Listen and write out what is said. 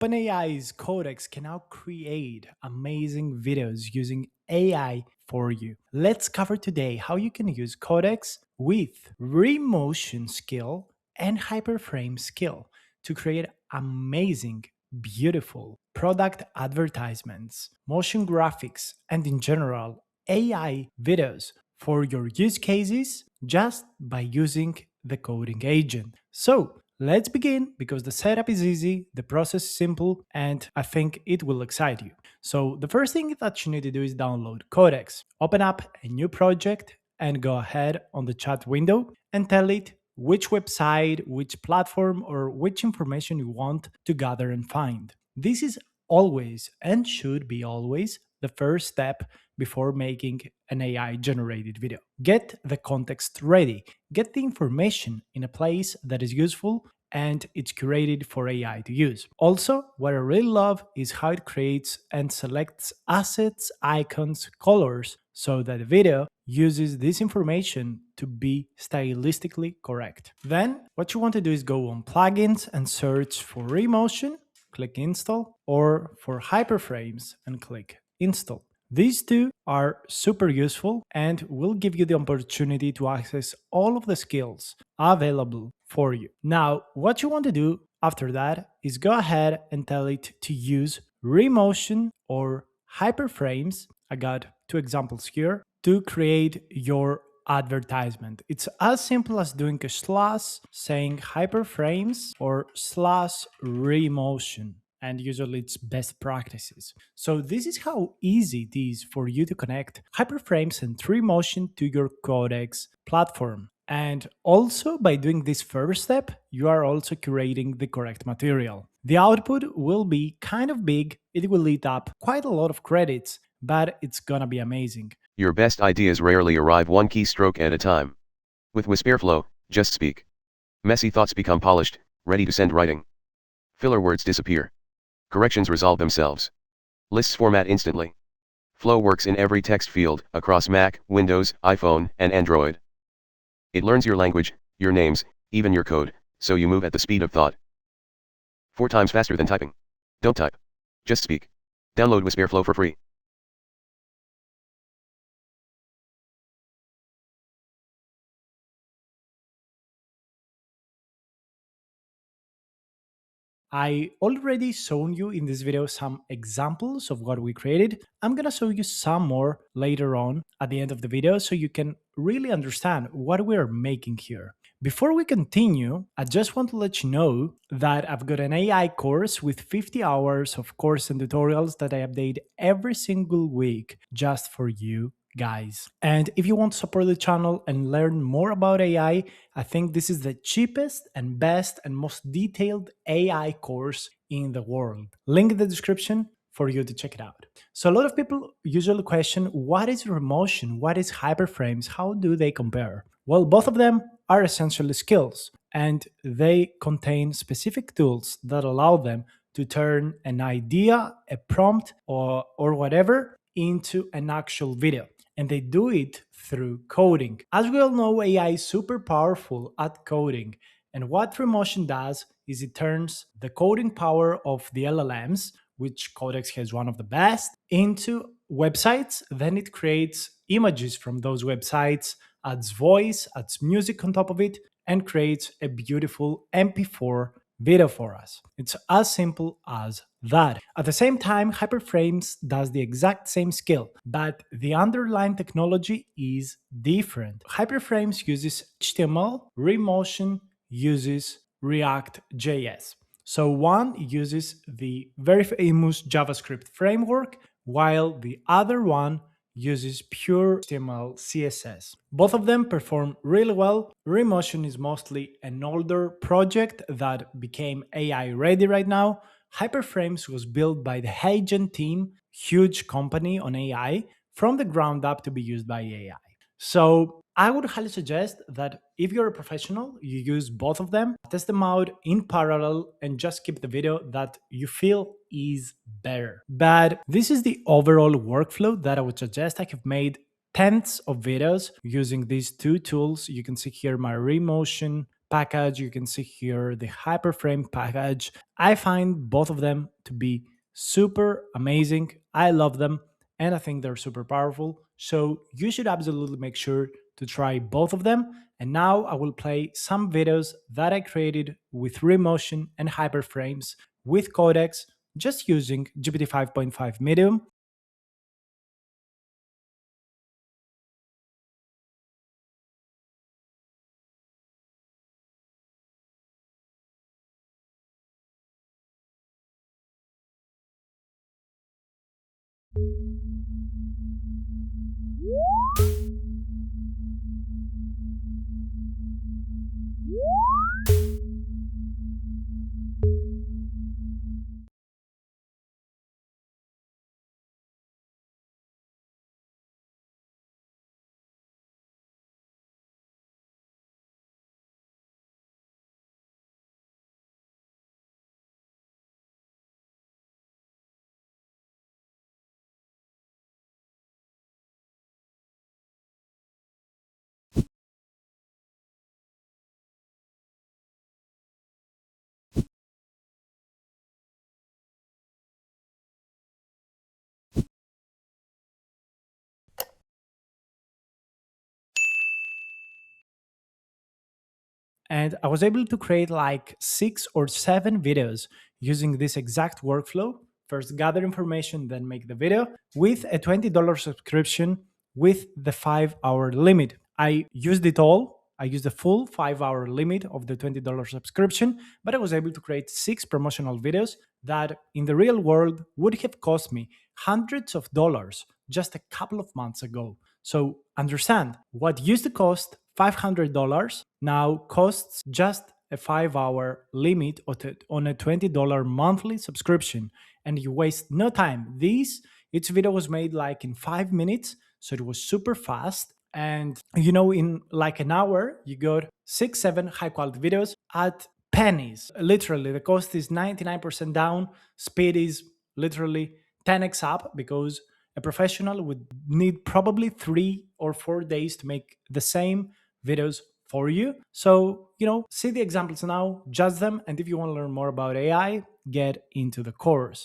OpenAI's Codex can now create amazing videos using AI for you. Let's cover today how you can use Codex with Remotion skill and Hyperframe skill to create amazing, beautiful product advertisements, motion graphics, and in general, AI videos for your use cases just by using the coding agent. So let's begin because the setup is easy, the process is simple, and I think it will excite you. So the first thing that you need to do is download Codex. Open up a new project and go ahead on the chat window and tell it which website, which platform, or which information you want to gather and find. This is always and should be always the first step before making an AI generated video. Get the context ready, get the information in a place that is useful and it's curated for AI to use. Also, what I really love is how it creates and selects assets, icons, colors so that the video uses this information to be stylistically correct. Then, what you want to do is go on plugins and search for Remotion, click install, or for hyperframes and click install. These two are super useful and will give you the opportunity to access all of the skills available for you. Now, what you want to do after that is go ahead and tell it to use Remotion or hyperframes. I got two examples here to create your advertisement. It's as simple as doing a slash, saying hyperframes or slash Remotion, and usually it's best practices. So this is how easy it is for you to connect hyperframes and 3Motion to your Codex platform. And also by doing this first step, you are also curating the correct material. The output will be kind of big, it will eat up quite a lot of credits, but it's gonna be amazing. Your best ideas rarely arrive one keystroke at a time. With Whisperflow, just speak. Messy thoughts become polished, ready to send writing. Filler words disappear. Corrections resolve themselves. Lists format instantly. Flow works in every text field, across Mac, Windows, iPhone, and Android. It learns your language, your names, even your code, so you move at the speed of thought. 4 times faster than typing. Don't type. Just speak. Download Whisperflow for free. I already shown you in this video some examples of what we created. I'm gonna show you some more later on at the end of the video so you can really understand what we're making here. Before we continue, I just want to let you know that I've got an AI course with 50 hours of course and tutorials that I update every single week just for you guys. And if you want to support the channel and learn more about AI, I think this is the cheapest and best and most detailed AI course in the world. Link in the description for you to check it out. So a lot of people usually question, what is Remotion? What is hyperframes? How do they compare? Well, both of them are essentially skills and they contain specific tools that allow them to turn an idea, a prompt, or whatever into an actual video. And they do it through coding. As we all know, AI is super powerful at coding. And what Remotion does is it turns the coding power of the LLMs, which Codex has one of the best, into websites. Then it creates images from those websites, adds voice, adds music on top of it, and creates a beautiful MP4 video for us. It's as simple as that. At the same time, Hyperframes does the exact same skill, but the underlying technology is different. Hyperframes uses HTML, Remotion uses React.js. So one uses the very famous JavaScript framework, while the other one uses pure HTML CSS. Both of them perform really well. Remotion is mostly an older project that became AI ready right now. Hyperframes was built by the Hagen team, huge company on AI, from the ground up to be used by AI. So I would highly suggest that if you're a professional, you use both of them, test them out in parallel, and just keep the video that you feel is better. But this is the overall workflow that I would suggest. I have made tens of videos using these two tools. You can see here my Remotion package. You can see here the hyperframe package. I find both of them to be super amazing. I love them and I think they're super powerful. So you should absolutely make sure to try both of them. And now I will play some videos that I created with Remotion and hyperframes with Codex just using GPT 5.5 Medium. And I was able to create like 6 or 7 videos using this exact workflow. First, gather information, then make the video with a $20 subscription with the 5 hour limit. I used it all. I used the full 5 hour limit of the $20 subscription, but I was able to create 6 promotional videos that in the real world would have cost me hundreds of dollars just a couple of months ago. So understand what used to cost $500 now costs just a 5 hour limit on a $20 monthly subscription, and you waste no time. Its video was made like in 5 minutes, so it was super fast. And in like an hour, you got 6, 7 high quality videos at pennies. Literally, the cost is 99% down, speed is literally 10x up because a professional would need probably 3 or 4 days to make the same videos for you. So, see the examples now, judge them, and if you want to learn more about AI, get into the course.